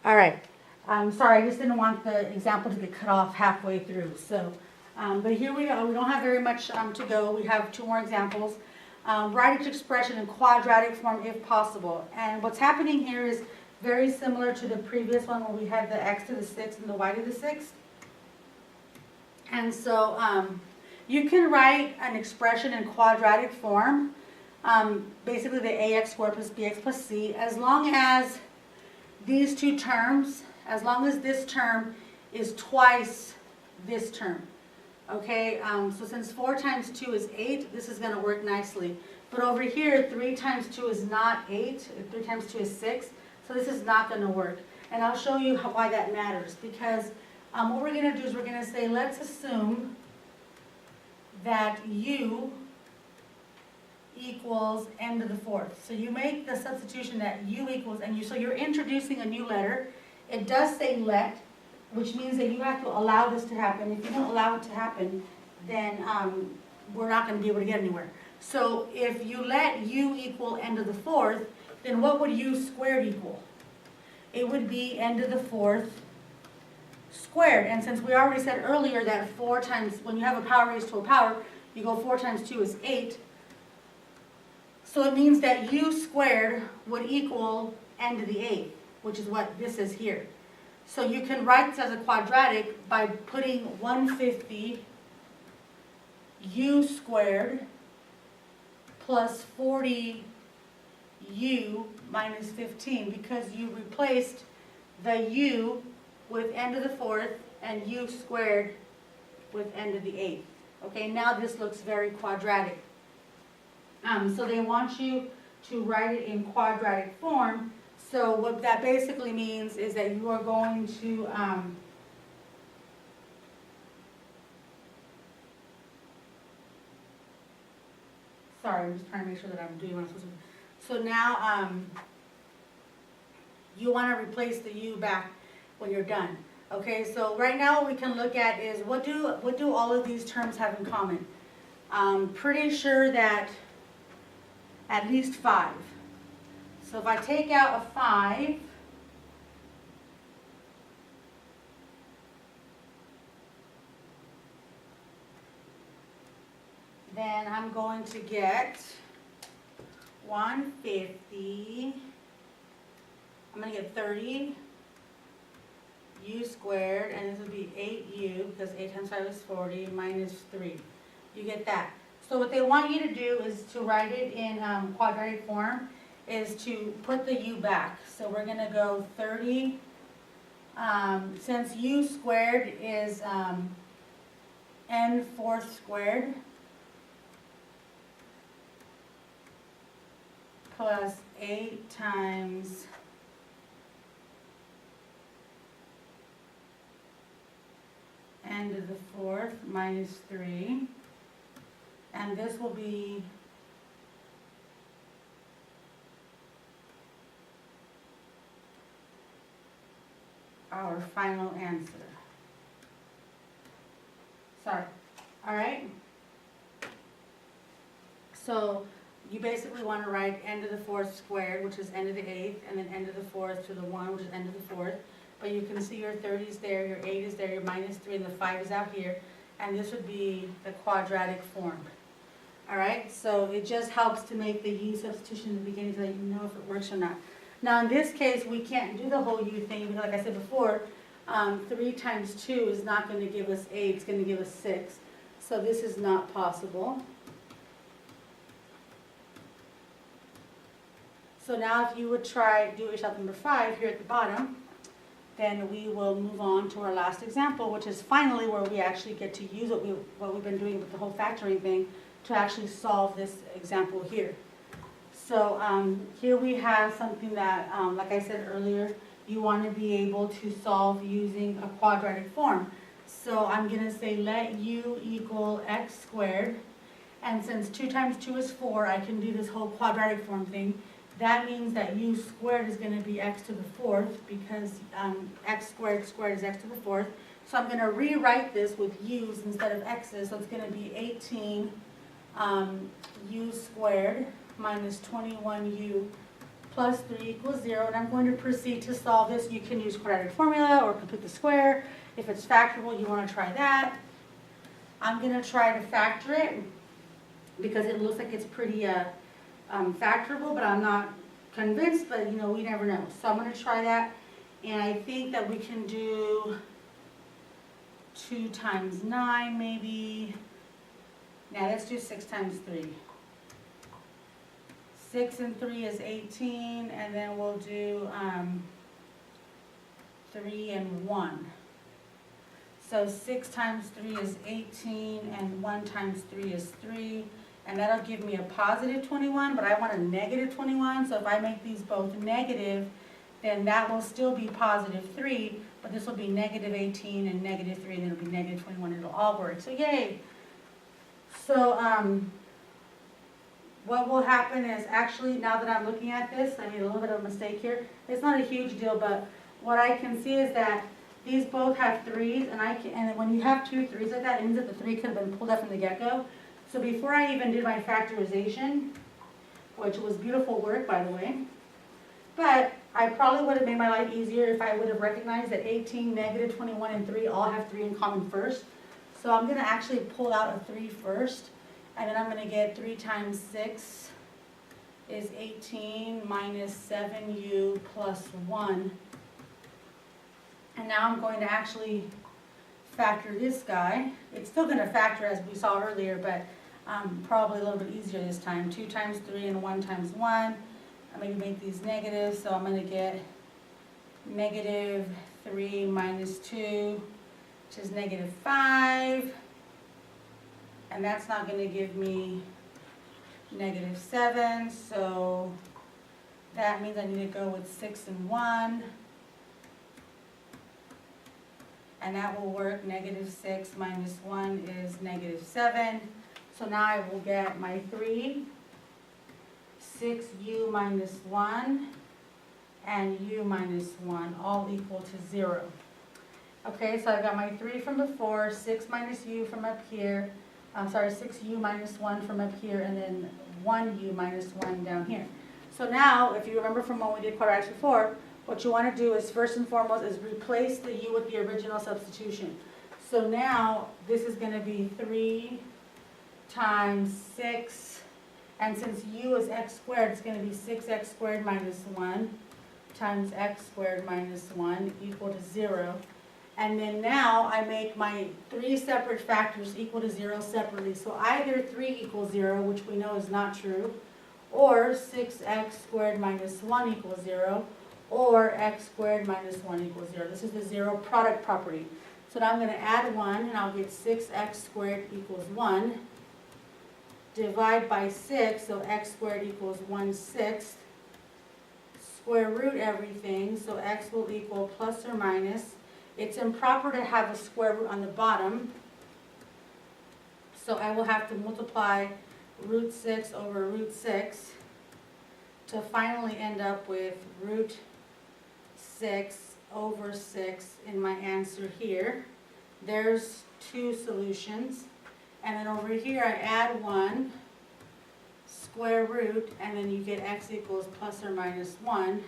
All right. Sorry, I just didn't want the example to get cut off halfway through. So, but here we go. We don't have very much to go. We have 2 more examples. Write each expression in quadratic form if possible. And what's happening here is very similar to the previous one where we had the x to the 6th and the y to the 6th. And so you can write an expression in quadratic form, basically the ax squared plus bx plus c, as long as these 2 terms, as long as this term is twice this term. Okay, so since 4 times 2 is 8, this is going to work nicely. But over here, 3 times 2 is not 8, 3 times 2 is 6, so this is not going to work. And I'll show you why that matters, because what we're going to do is we're going to say, let's assume that u equals n to the 4th. So you make the substitution that u equals n, so you're introducing a new letter. It does say let, which means that you have to allow this to happen. If you don't allow it to happen, then we're not going to be able to get anywhere. So if you let u equal n to the 4th, then what would u squared equal? It would be n to the 4th squared. And since we already said earlier that 4 times, when you have a power raised to a power, you go 4 times 2 is 8. So it means that u squared would equal n to the 8th, which is what this is here. So you can write this as a quadratic by putting 150 u squared plus 40 u minus 15, because you replaced the u with n to the 4th and u squared with n to the 8th. Okay, now this looks very quadratic. So they want you to write it in quadratic form. So what that basically means is that you are going to sorry, I'm just trying to make sure that I'm doing what I'm supposed to do. So now you want to replace the u back when you're done. Okay, so right now what we can look at is what do all of these terms have in common? I'm pretty sure that at least 5. So if I take out a 5, then I'm going to get 150, I'm going to get 30 u squared, and this would be 8u, because 8 times 5 is 40, minus 3. You get that. So what they want you to do is to write it in quadratic form, is to put the u back. So we're going to go 30, since u squared is n 4th squared, plus 8 times n to the 4th minus 3, and this will be our final answer. Sorry. All right. So you basically want to write n to the 4th squared, which is n to the 8th, and then n to the 4th to the 1, which is n to the 4th. But you can see your 30 is there, your 8 is there, your minus 3, and the 5 is out here. And this would be the quadratic form. All right, so it just helps to make the u substitution in the beginning so that you know if it works or not. Now in this case, we can't do the whole u thing, because like I said before, 3 times 2 is not going to give us 8, it's going to give us 6. So this is not possible. So now if you would try do yourself number 5 here at the bottom, then we will move on to our last example, which is finally where we actually get to use what we've been doing with the whole factoring thing to actually solve this example here. So here we have something that, like I said earlier, you want to be able to solve using a quadratic form. So I'm going to say let u equal x squared, and since 2 times 2 is 4, I can do this whole quadratic form thing. That means that u squared is going to be x to the 4th, because x squared is x to the 4th. So I'm going to rewrite this with u's instead of x's. So it's going to be 18 u squared minus 21u plus 3 equals 0, and I'm going to proceed to solve this. You can use quadratic formula or complete the square. If it's factorable, you want to try that. I'm going to try to factor it because it looks like it's pretty factorable, but I'm not convinced, but you know, we never know. So I'm going to try that, and I think that we can do 2 times 9 maybe. Now let's do 6 times 3. 6 and 3 is 18, and then we'll do 3 and 1. So 6 times 3 is 18, and 1 times 3 is 3, and that'll give me a positive 21, but I want a negative 21, so if I make these both negative, then that will still be positive 3, but this will be negative 18 and negative 3, and then it'll be negative 21, it'll all work, so yay! So, what will happen is, actually, now that I'm looking at this, I made a little bit of a mistake here. It's not a huge deal, but what I can see is that these both have 3s, and when you have 2 3s like that, it means that the 3 could have been pulled up from the get-go. So before I even did my factorization, which was beautiful work, by the way, but I probably would have made my life easier if I would have recognized that 18, negative 21, and 3 all have 3 in common first. So I'm going to actually pull out a 3 first. And then I'm going to get 3 times 6 is 18 minus 7u plus 1. And now I'm going to actually factor this guy. It's still going to factor as we saw earlier, but probably a little bit easier this time. 2 times 3 and 1 times 1. I'm going to make these negative, so I'm going to get negative 3 minus 2, which is negative 5. And that's not going to give me negative 7, so that means I need to go with 6 and 1. And that will work. Negative 6 minus 1 is negative 7. So now I will get my 3, 6u minus 1, and u minus 1, all equal to 0. Okay, so I got my 3 from before, 6 minus u from up here. 6u minus 1 from up here, and then 1u minus 1 down here. So now, if you remember from when we did quadratics before, what you want to do is, first and foremost, is replace the u with the original substitution. So now, this is going to be 3 times 6, and since u is x squared, it's going to be 6x squared minus 1 times x squared minus 1 equal to 0. And then now I make my 3 separate factors equal to 0 separately. So either 3 equals 0, which we know is not true, or 6x squared minus 1 equals 0, or x squared minus 1 equals 0. This is the 0 product property. So now I'm going to add 1, and I'll get 6x squared equals 1. Divide by 6, so x squared equals 1/6. Square root everything, so x will equal plus or minus. It's improper to have a square root on the bottom, so I will have to multiply root 6 over root 6 to finally end up with root 6 over 6 in my answer here. There's 2 solutions, and then over here I add 1, square root, and then you get x equals plus or minus 1.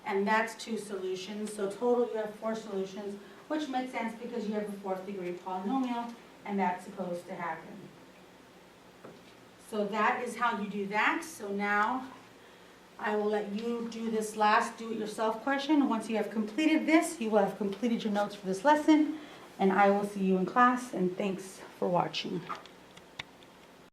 And that's 2 solutions, so total you have 4 solutions, which makes sense because you have a 4th degree polynomial, and that's supposed to happen. So that is how you do that. So now I will let you do this last do-it-yourself question. Once you have completed this, you will have completed your notes for this lesson, and I will see you in class, and thanks for watching.